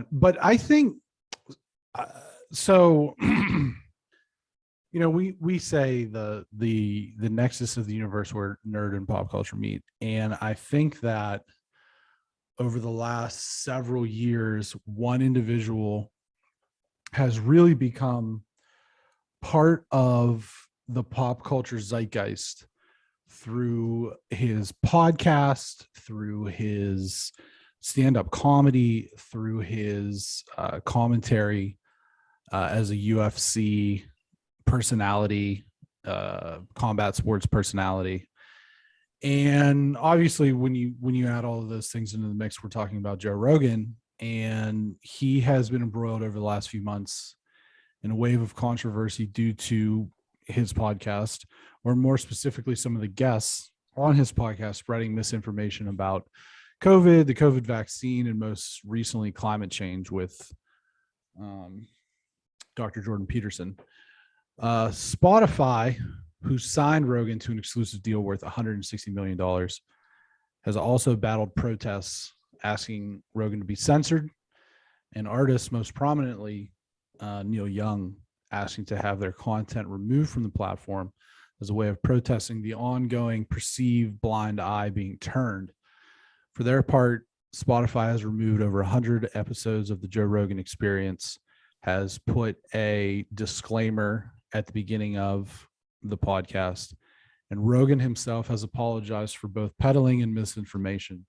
man. But I think so. We say the nexus of the universe where nerd and pop culture meet, and I think that over the last several years, one individual has really become part of the pop culture zeitgeist through his podcast, through his stand-up comedy, through his commentary as a UFC personality, combat sports personality. And obviously when you add all of those things into the mix, we're talking about Joe Rogan, and he has been embroiled over the last few months in a wave of controversy due to his podcast, or more specifically, some of the guests on his podcast spreading misinformation about COVID, the COVID vaccine, and most recently climate change with Dr. Jordan Peterson. Spotify, who signed Rogan to an exclusive deal worth $160 million, has also battled protests asking Rogan to be censored, and artists, most prominently Neil Young, asking to have their content removed from the platform as a way of protesting the ongoing perceived blind eye being turned. For their part, Spotify has removed over 100 episodes of the Joe Rogan Experience, has put a disclaimer at the beginning of the podcast, and Rogan himself has apologized for both peddling and misinformation,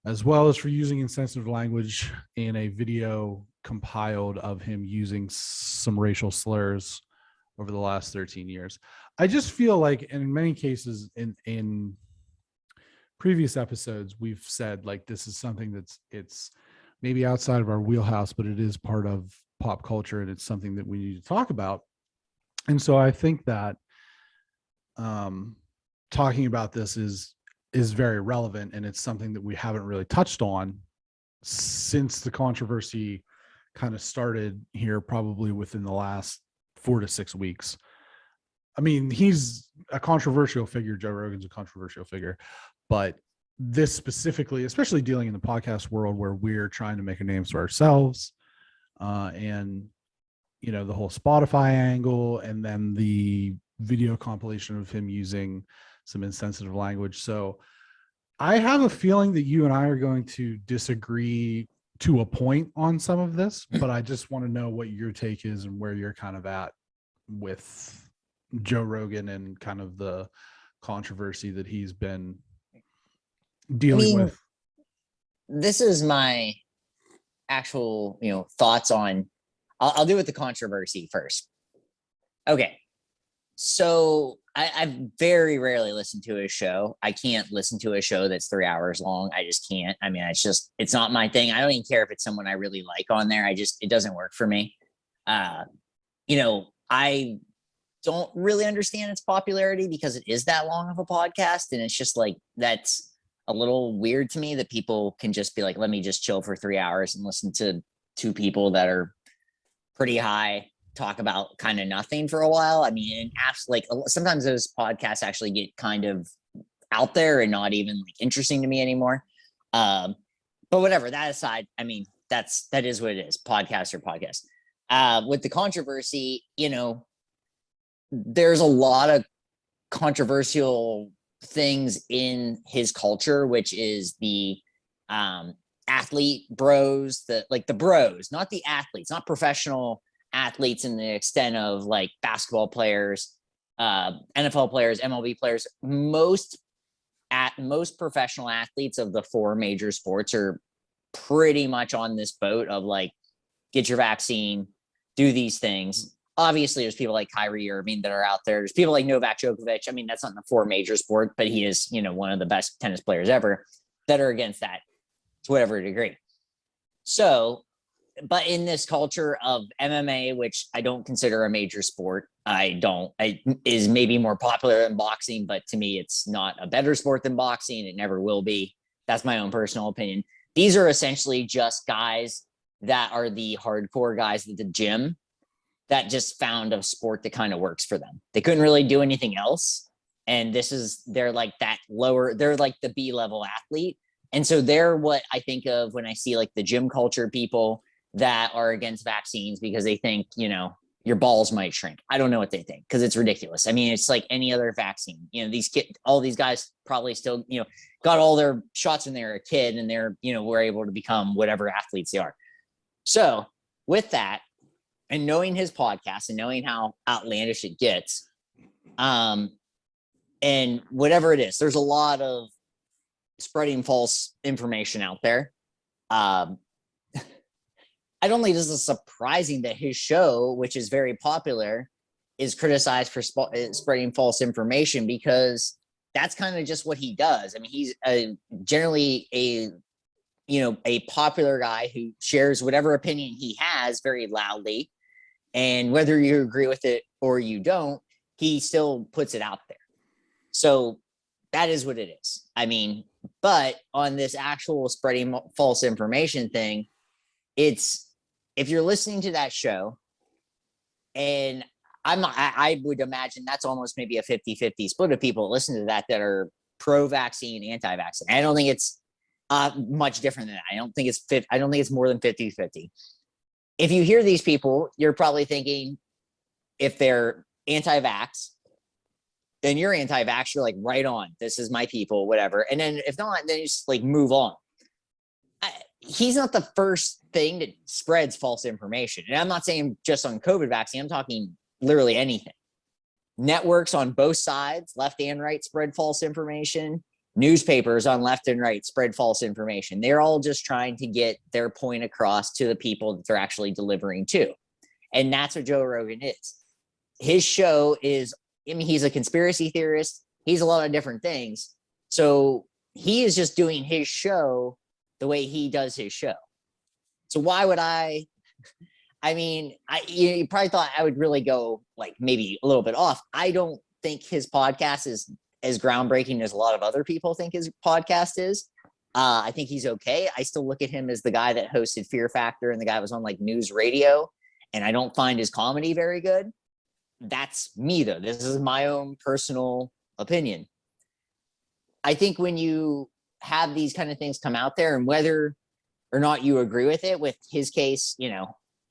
as well as for using insensitive language in a video compiled of him using some racial slurs over the last 13 years. I just feel like, and in many cases in previous episodes, we've said like this is something it's maybe outside of our wheelhouse, but it is part of pop culture, and it's something that we need to talk about. And so I think that talking about this is very relevant, and it's something that we haven't really touched on since the controversy kind of started here, probably within the last 4 to 6 weeks. I mean, he's a controversial figure. Joe Rogan's a controversial figure, but this specifically, especially dealing in the podcast world where we're trying to make a name for ourselves, and the whole Spotify angle, and then the video compilation of him using some insensitive language. So I have a feeling that you and I are going to disagree to a point on some of this, but I just want to know what your take is and where you're kind of at with Joe Rogan and kind of the controversy that he's been dealing with. This is my actual, thoughts on, I'll do with the controversy first. Okay. So I very rarely listen to a show. I can't listen to a show that's 3 hours long. I just can't. I mean, it's not my thing. I don't even care if it's someone I really like on there. It doesn't work for me. I don't really understand its popularity because it is that long of a podcast. And it's just like, that's a little weird to me that people can just be like, let me just chill for 3 hours and listen to two people that are pretty high talk about kind of nothing for a while. I mean, sometimes those podcasts actually get kind of out there and not even like interesting to me anymore. But whatever, that aside, I mean, that is what it is. Podcast or podcast. With the controversy, there's a lot of controversial things in his culture, which is the athlete bros, the bros, not the athletes, not professional athletes in the extent of like basketball players, NFL players, MLB players. Most professional athletes of the 4 major sports are pretty much on this boat of like, get your vaccine, do these things. Obviously, there's people like Kyrie Irving that are out there. There's people like Novak Djokovic. I mean, that's not in the 4 major sport, but he is, one of the best tennis players ever, that are against that to whatever degree. So, but in this culture of MMA, which I don't consider a major sport, is maybe more popular than boxing, but to me, it's not a better sport than boxing. It never will be. That's my own personal opinion. These are essentially just guys that are the hardcore guys at the gym that just found a sport that kind of works for them. They couldn't really do anything else. And they're like the B-level athlete. And so they're what I think of when I see like the gym culture people that are against vaccines because they think, your balls might shrink. I don't know what they think because it's ridiculous. I mean, it's like any other vaccine. All these guys probably still, got all their shots when they were a kid and they're, were able to become whatever athletes they are. So with that, and knowing his podcast and knowing how outlandish it gets, and whatever it is, there's a lot of spreading false information out there. I don't think this is surprising that his show, which is very popular, is criticized for spreading false information because that's kind of just what he does. I mean, he's generally a popular guy who shares whatever opinion he has very loudly. And whether you agree with it or you don't, he still puts it out there. So that is what it is. I mean, but on this actual spreading false information thing, if you're listening to that show, and I would imagine that's almost maybe a 50-50 split of people that listen to that are pro-vaccine, anti-vaccine. I don't think it's much different than that. I don't think it's more than 50-50. If you hear these people, you're probably thinking, if they're anti-vax, then you're anti-vax, you're like, right on, this is my people, whatever. And then if not, then you just like move on. He's not the first thing that spreads false information. And I'm not saying just on COVID vaccine, I'm talking literally anything. Networks on both sides, left and right, spread false information. Newspapers on left and right spread false information. They're all just trying to get their point across to the people that they're actually delivering to. And that's what Joe Rogan is. His show is, he's a conspiracy theorist. He's a lot of different things. So he is just doing his show the way he does his show. So why would you probably thought I would really go like maybe a little bit off. I don't think his podcast is as groundbreaking as a lot of other people think his podcast is. I think he's okay. I still look at him as the guy that hosted Fear Factor and the guy was on like news radio, and I don't find his comedy very good. That's me though. This is my own personal opinion. I think when you have these kind of things come out there, and whether or not you agree with it, with his case,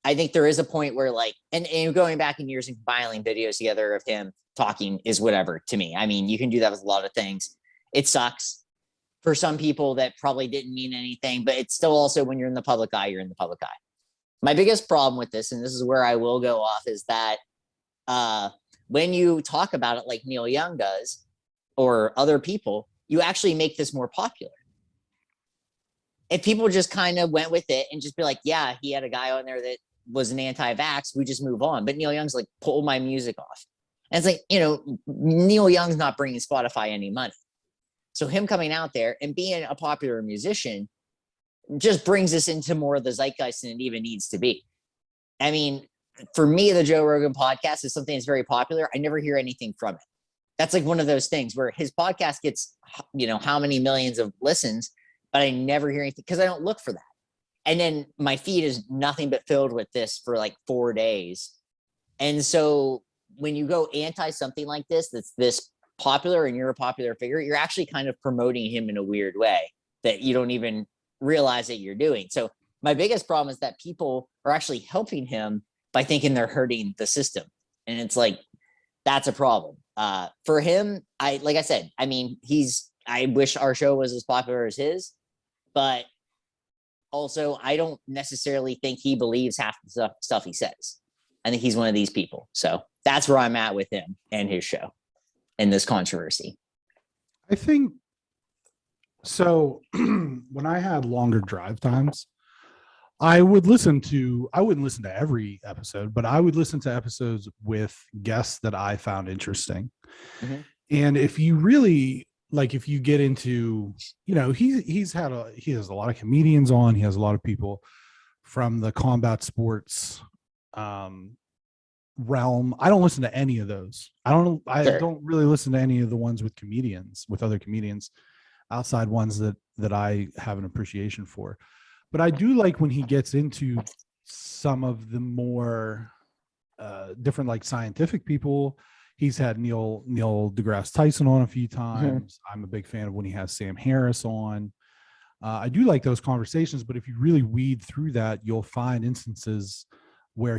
I think there is a point where like, and going back in years and compiling videos together of him talking is whatever to me. I mean, you can do that with a lot of things. It sucks for some people that probably didn't mean anything, but it's still also when you're in the public eye, you're in the public eye. My biggest problem with this, and this is where I will go off, is that when you talk about it like Neil Young does or other people, you actually make this more popular. If people just kind of went with it and just be like, yeah, he had a guy on there that was an anti-vax, we just move on. But Neil Young's like, pull my music off. And it's like, Neil Young's not bringing Spotify any money. So him coming out there and being a popular musician just brings us into more of the zeitgeist than it even needs to be. I mean, for me, the Joe Rogan podcast is something that's very popular. I never hear anything from it. That's like one of those things where his podcast gets, how many millions of listens, but I never hear anything because I don't look for that. And then my feed is nothing but filled with this for like 4 days. And so when you go anti something like this, that's this popular and you're a popular figure, you're actually kind of promoting him in a weird way that you don't even realize that you're doing. So my biggest problem is that people are actually helping him by thinking they're hurting the system. And it's like, that's a problem. For him, like I said, I mean, I wish our show was as popular as his, but also I don't necessarily think he believes half the stuff he says. I think he's one of these people. So that's where I'm at with him and his show and this controversy. I think so. When I had longer drive times, I wouldn't listen to every episode, but I would listen to episodes with guests that I found interesting. Mm-hmm. And if you really if you get into, he has a lot of comedians on, he has a lot of people from the combat sports realm. I don't listen to any of those. I don't really listen to any of the ones with other comedians, outside ones that I have an appreciation for. But I do like when he gets into some of the more different, like scientific people. He's had Neil deGrasse Tyson on a few times. Mm-hmm. I'm a big fan of when he has Sam Harris on. I do like those conversations, but if you really weed through that, you'll find instances where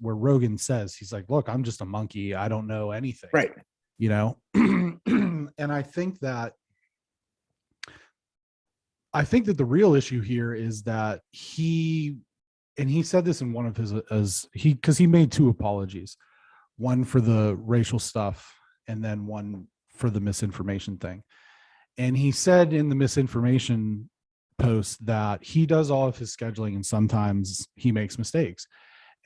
Rogan says, he's like, look, I'm just a monkey. I don't know anything. Right. You know? And I think that the real issue here is that he said this in one of his, because he made 2 apologies, one for the racial stuff and then one for the misinformation thing. And he said in the misinformation post that he does all of his scheduling and sometimes he makes mistakes.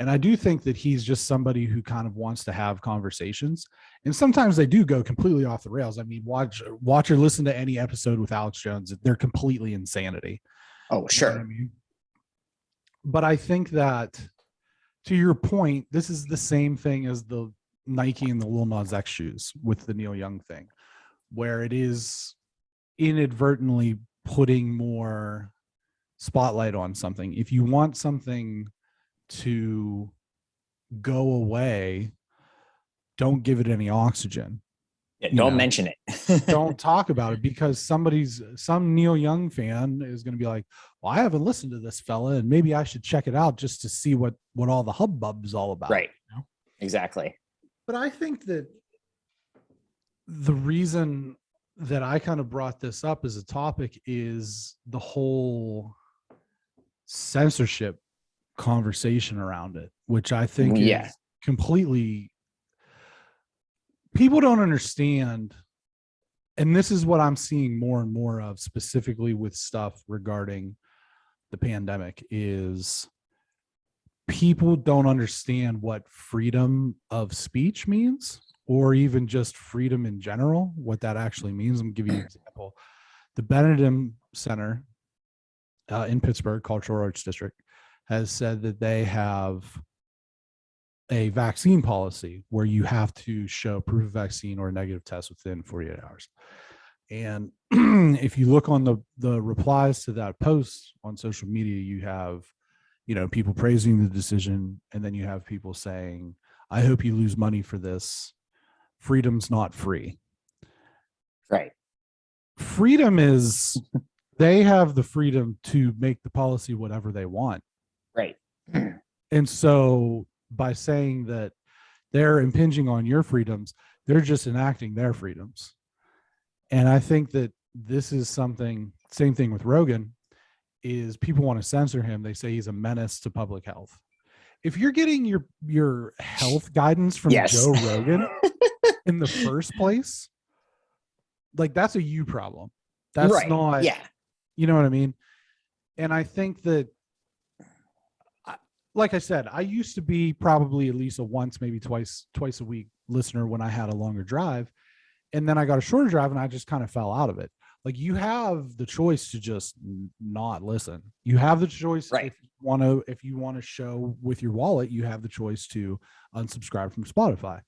And I do think that he's just somebody who kind of wants to have conversations. And sometimes they do go completely off the rails. I mean, watch or listen to any episode with Alex Jones. They're completely insanity. Oh, sure. You know what I mean? But I think that, to your point, this is the same thing as the Nike and the Lil Nas X shoes with the Neil Young thing, where it is inadvertently putting more spotlight on something. If you want something to go away, don't give it any oxygen. Yeah, don't mention it. Don't talk about it, because some Neil Young fan is going to be like, well, I haven't listened to this fella and maybe I should check it out just to see what all the hubbub is all about. Right. You know? Exactly. But I think that the reason that I kind of brought this up as a topic is the whole censorship conversation around it, which I think is completely, people don't understand. And this is what I'm seeing more and more of, specifically with stuff regarding the pandemic, is people don't understand what freedom of speech means, or even just freedom in general, what that actually means. I'm going to give you an example. The Benedum Center in Pittsburgh, Cultural Arts District, has said that they have a vaccine policy where you have to show proof of vaccine or a negative test within 48 hours. And if you look on the replies to that post on social media, you have, people praising the decision, and then you have people saying, I hope you lose money for this. Freedom's not free. Right. Freedom is, they have the freedom to make the policy whatever they want. Right. And so by saying that they're impinging on your freedoms, they're just enacting their freedoms. And I think that this is something, same thing with Rogan, is people want to censor him. They say he's a menace to public health. If you're getting your health guidance from Joe Rogan in the first place, like, that's a you problem. That's not, you know what I mean? And I think that, like I said, I used to be probably at least a once, maybe twice a week listener when I had a longer drive. And then I got a shorter drive and I just kind of fell out of it. Like, you have the choice to just not listen. You have the choice. Right. If you want to show with your wallet, you have the choice to unsubscribe from Spotify.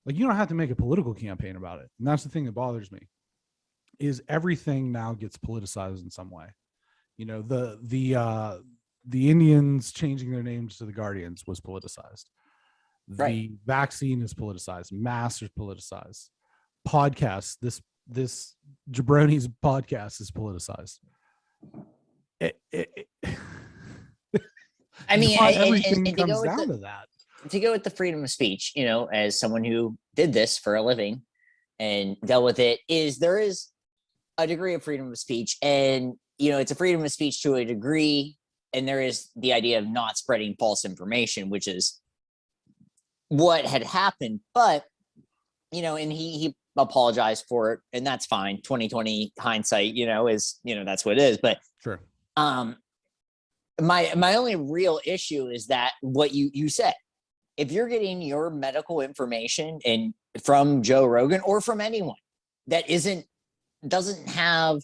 Like, you don't have to make a political campaign about it. And that's the thing that bothers me, is everything now gets politicized in some way. The Indians changing their names to the Guardians was politicized. The vaccine is politicized. Masks are politicized. Podcasts, this Jabroni's podcast is politicized. I mean, everything and comes down to that. To go with the freedom of speech, as someone who did this for a living and dealt with it, there is a degree of freedom of speech, and it's a freedom of speech to a degree, and there is the idea of not spreading false information, which is what had happened. But and he apologized for it, and that's fine. 2020 hindsight, is that's what it is. But sure. My only real issue is that what you said, if you're getting your medical information and from Joe Rogan or from anyone that doesn't have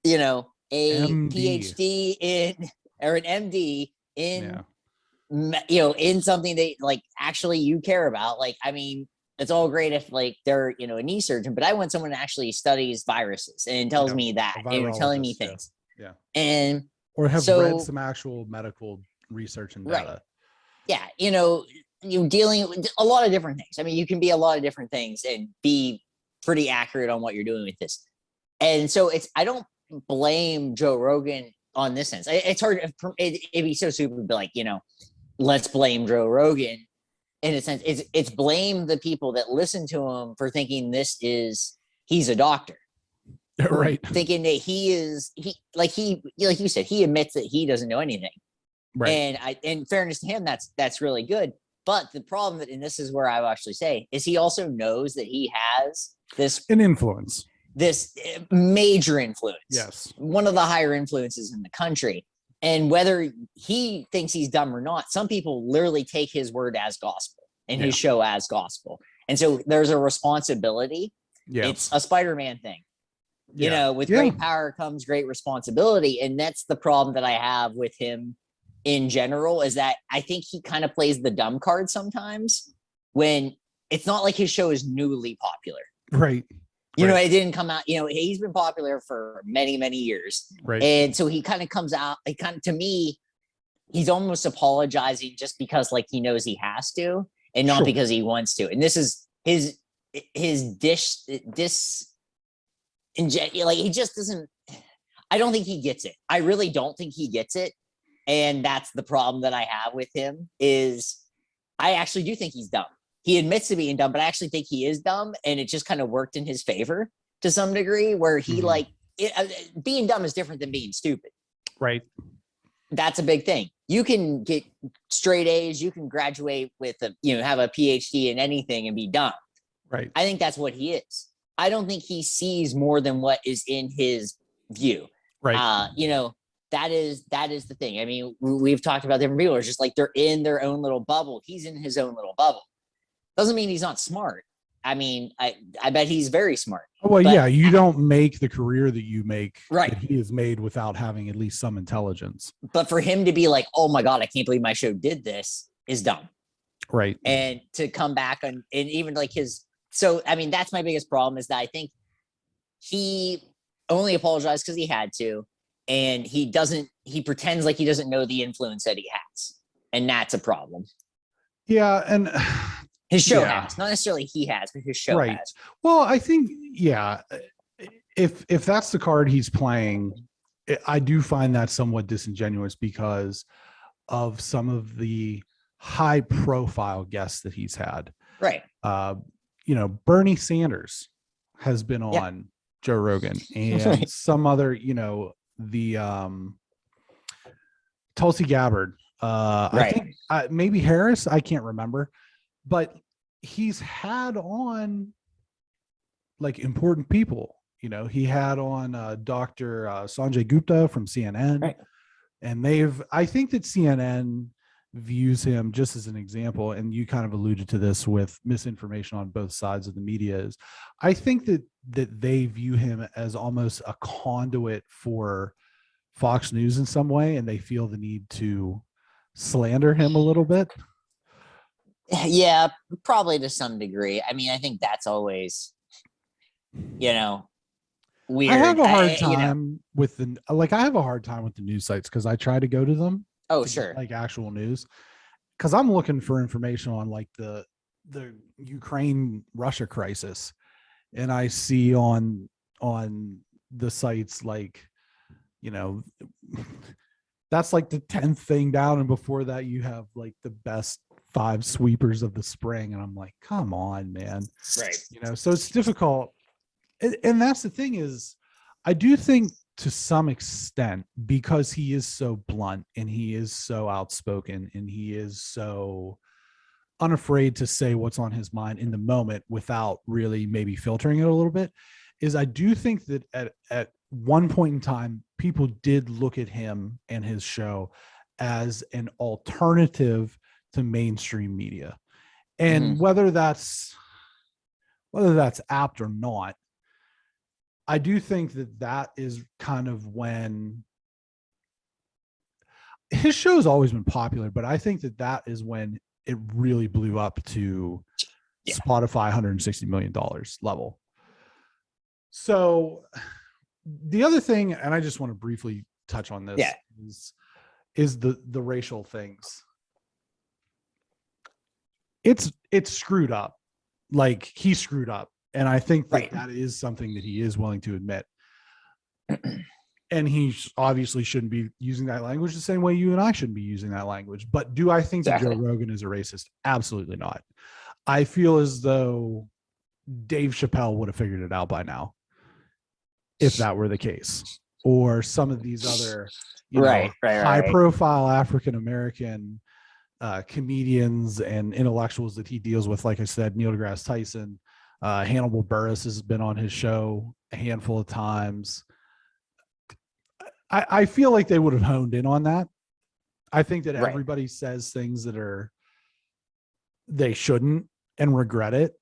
a MD. PhD in, or an MD in in something that, like, actually you care about, like, I mean, it's all great if, like, they're a knee surgeon, but I want someone who actually studies viruses and tells me that, and telling me things. And or have read some actual medical research and data. You're dealing with a lot of different things. I mean, you can be a lot of different things and be pretty accurate on what you're doing with this. And so I don't blame Joe Rogan on this sense. It's hard. It'd be so stupid to be like, let's blame Joe Rogan. In a sense, it's blame the people that listen to him for thinking he's a doctor. Right. Thinking that like you said, he admits that he doesn't know anything. Right. And in fairness to him, that's really good. But the problem, and this is where I will actually say, is he also knows that he has an influence, this major influence. Yes. One of the higher influences in the country. And whether he thinks he's dumb or not, some people literally take his word as gospel and his show as gospel. And so there's a responsibility. Yeah. It's a Spider-Man thing. With great power comes great responsibility. And that's the problem that I have with him in general, is that I think he kind of plays the dumb card sometimes when it's not like his show is newly popular. Right. It didn't come out, he's been popular for many, many years. Right. And so he kind of comes out, to me, he's almost apologizing just because like he knows he has to and not because he wants to. And this is his like, he just doesn't, I don't think he gets it. I really don't think he gets it. And that's the problem that I have with him, is I actually do think he's dumb. He admits to being dumb, but I actually think he is dumb. And it just kind of worked in his favor to some degree, where he being dumb is different than being stupid. Right. That's a big thing. You can get straight A's. You can graduate with have a PhD in anything and be dumb. Right. I think that's what he is. I don't think he sees more than what is in his view. Right. That is the thing. I mean, we've talked about different people. It's just like they're in their own little bubble. He's in his own little bubble. Doesn't mean he's not smart. I mean, I bet he's very smart. Well, yeah, you don't make the career that you make, right, that he has made, without having at least some intelligence. But for him to be like, oh my God, I can't believe my show did this, is dumb. Right. And to come back and even like so, I mean, that's my biggest problem, is that I think he only apologized because he had to. And he pretends like he doesn't know the influence that he has. And that's a problem. Yeah. And his show has, not necessarily he has, but his show has. Well, I think, if that's the card he's playing, I do find that somewhat disingenuous because of some of the high profile guests that he's had. Right. Bernie Sanders has been on Joe Rogan, and some other, the Tulsi Gabbard, I think maybe Harris, I can't remember, but he's had on like important people. He had on Dr. Sanjay Gupta from CNN, and I think that CNN views him, just as an example, and you kind of alluded to this with misinformation on both sides of the media, is I think that they view him as almost a conduit for Fox News in some way, and they feel the need to slander him a little bit. Yeah, probably to some degree. I mean, I think that's always, weird. I have a hard time with the news sites, because I try to go to them. Oh, sure. Like actual news, because I'm looking for information on like the Ukraine-Russia crisis, and I see on the sites like, that's like the 10th thing down, and before that you have like the best 5 sweepers of the spring, and I'm like, come on, man. Right. So it's difficult, and that's the thing, is I do think to some extent, because he is so blunt and he is so outspoken and he is so unafraid to say what's on his mind in the moment without really maybe filtering it a little bit, is I do think that at one point in time, people did look at him and his show as an alternative to mainstream media. And whether that's apt or not, I do think that is kind of when his show's always been popular, but I think that is when it really blew up to Spotify $160 million level. So the other thing, and I just want to briefly touch on this, is the racial things. It's screwed up. Like, he screwed up. And I think that is something that he is willing to admit. And he obviously shouldn't be using that language the same way you and I shouldn't be using that language. But do I think that Joe Rogan is a racist? Absolutely not. I feel as though Dave Chappelle would have figured it out by now, if that were the case. Or some of these other high profile African-American comedians and intellectuals that he deals with. Like I said, Neil deGrasse Tyson, Hannibal Buress has been on his show a handful of times. I feel like they would have honed in on that. I think that everybody says things that they shouldn't and regret it.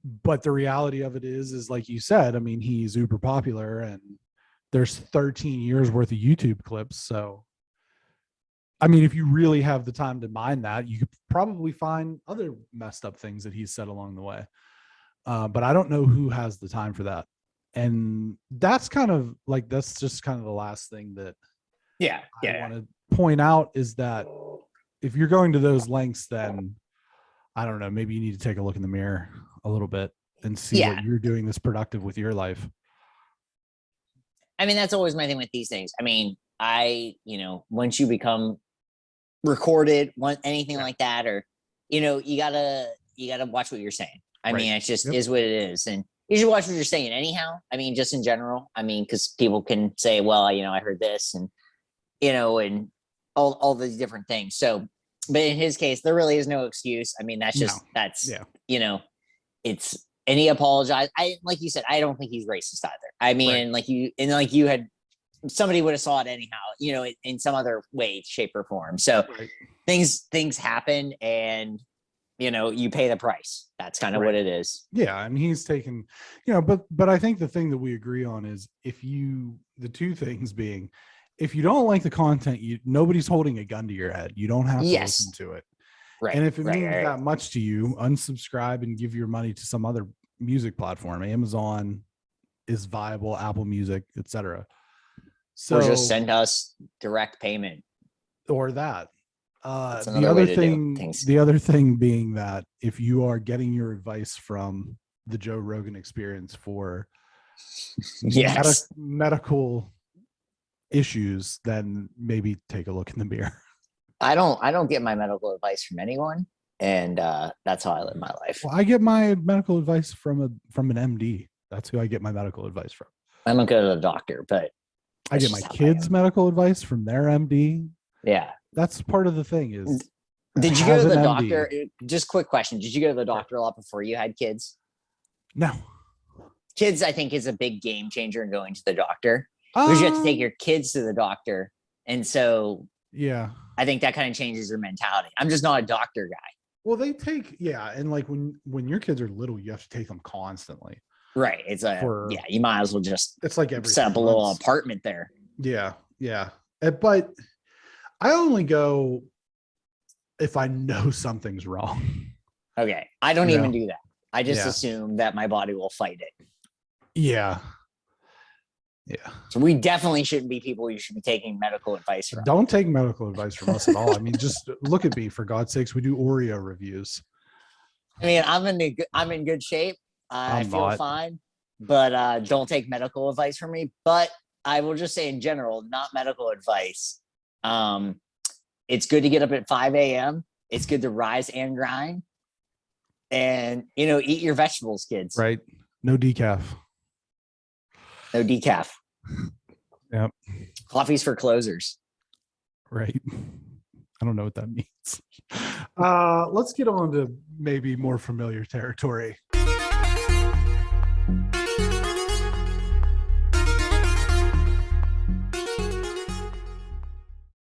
But the reality of it is like you said, I mean, he's uber popular and there's 13 years worth of YouTube clips. So, I mean, if you really have the time to mine that, you could probably find other messed up things that he's said along the way. But I don't know who has the time for that. And that's just kind of the last thing that I want to point out is that if you're going to those lengths, then I don't know, maybe you need to take a look in the mirror a little bit and see what you're doing that's productive with your life. I mean, that's always my thing with these things. I mean, once you become recorded, anything like that, or, you gotta watch what you're saying. I mean, it just is what it is. And you should watch what you're saying anyhow. I mean, just in general. I mean, because people can say, well, I heard this and, and all these different things. So, but in his case, there really is no excuse. I mean, it's, and he apologized. Like you said, I don't think he's racist either. I mean, you had, somebody would have saw it anyhow, in some other way, shape or form. So things happen and, you pay the price. That's kind of what it is. Yeah. And he's taken, but I think the thing that we agree on is the two things being, if you don't like the content, nobody's holding a gun to your head. You don't have to listen to it. Right. And if it means that much to you, unsubscribe and give your money to some other music platform. Amazon is viable, Apple Music, etc. So or just send us direct payment. Or that. The other thing being that if you are getting your advice from the Joe Rogan Experience for medical issues, then maybe take a look in the mirror. I don't get my medical advice from anyone, and that's how I live my life. Well, I get my medical advice from an MD. That's who I get my medical advice from. I don't go to the doctor, but I get my kids' medical advice from their MD. Yeah. That's part of the thing is. Did you go to the doctor? Just quick question. Did you go to the doctor a lot before you had kids? No. Kids, I think, is a big game changer in going to the doctor. Because you have to take your kids to the doctor. And so I think that kind of changes your mentality. I'm just not a doctor guy. Well, they take, and like when your kids are little, you have to take them constantly. Right. It's you might as well just set up a little apartment there. Yeah. Yeah. But I only go if I know something's wrong. Okay. I don't even do that. I just assume that my body will fight it. Yeah. Yeah. So we definitely shouldn't be people you should be taking medical advice from. Don't take medical advice from us at all. I mean, just look at me, for God's sakes. We do Oreo reviews. I mean, I'm in good shape. I feel fine, but don't take medical advice from me. But I will just say in general, not medical advice. It's good to get up at 5 a.m. It's good to rise and grind and, eat your vegetables, kids. Right. No decaf. No decaf. Yep. Coffee's for closers. Right. I don't know what that means. Let's get on to maybe more familiar territory.